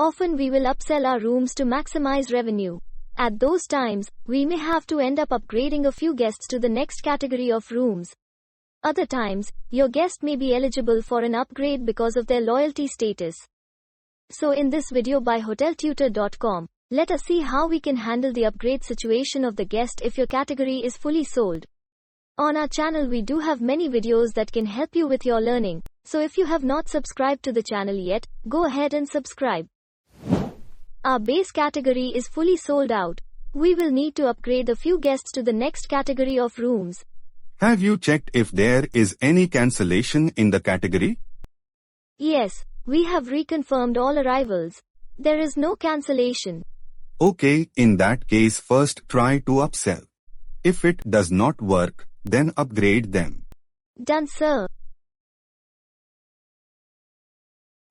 Often we will upsell our rooms to maximize revenue. At those times, we may have to end up upgrading a few guests to the next category of rooms. Other times, your guest may be eligible for an upgrade because of their loyalty status. So in this video by Hoteltutor.com, let us see how we can handle the upgrade situation of the guest if your category is fully sold. On our channel we do have many videos that can help you with your learning, so if you have not subscribed to the channel yet, go ahead and subscribe. Our base category is fully sold out. We will need to upgrade a few guests to the next category of rooms. Have you checked if there is any cancellation in the category? Yes, we have reconfirmed all arrivals. There is no cancellation. Okay, in that case first try to upsell. If it does not work, then upgrade them. Done, sir.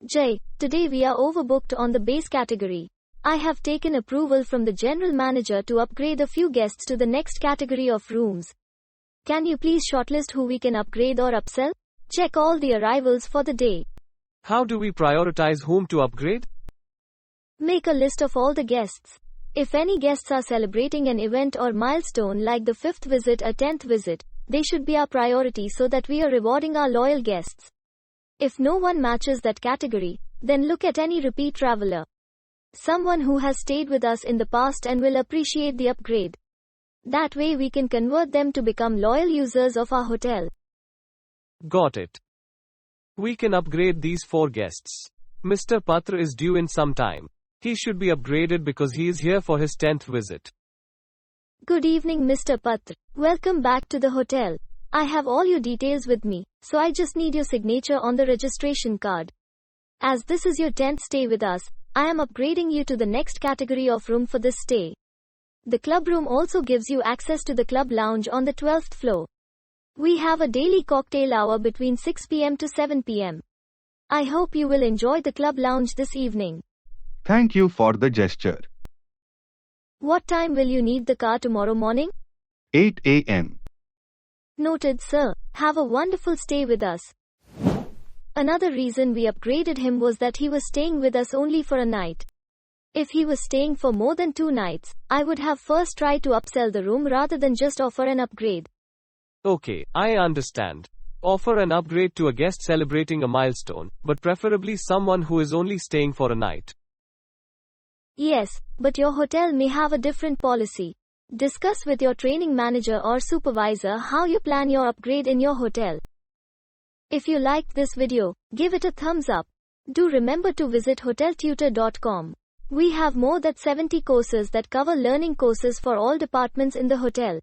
Jay, today we are overbooked on the base category. I have taken approval from the general manager to upgrade a few guests to the next category of rooms. Can you please shortlist who we can upgrade or upsell? Check all the arrivals for the day. How do we prioritize whom to upgrade? Make a list of all the guests. If any guests are celebrating an event or milestone like the 5th visit or 10th visit, they should be our priority so that we are rewarding our loyal guests. If no one matches that category, then look at any repeat traveler. Someone who has stayed with us in the past and will appreciate the upgrade. That way we can convert them to become loyal users of our hotel. Got it. We can upgrade these 4 guests. Mr. Patra is due in some time. He should be upgraded because he is here for his 10th visit. Good evening, Mr. Patra. Welcome back to the hotel. I have all your details with me, so I just need your signature on the registration card. As this is your 10th stay with us, I am upgrading you to the next category of room for this stay. The club room also gives you access to the club lounge on the 12th floor. We have a daily cocktail hour between 6 p.m. to 7 p.m. I hope you will enjoy the club lounge this evening. Thank you for the gesture. What time will you need the car tomorrow morning? 8 a.m. Noted, sir. Have a wonderful stay with us. Another reason we upgraded him was that he was staying with us only for a night. If he was staying for more than 2 nights, I would have first tried to upsell the room rather than just offer an upgrade. Okay, I understand. Offer an upgrade to a guest celebrating a milestone, but preferably someone who is only staying for a night. Yes, but your hotel may have a different policy. Discuss with your training manager or supervisor how you plan your upgrade in your hotel. If you liked this video, give it a thumbs up. Do remember to visit Hoteltutor.com. We have more than 70 courses that cover learning courses for all departments in the hotel.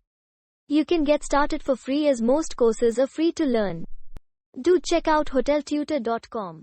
You can get started for free as most courses are free to learn. Do check out Hoteltutor.com.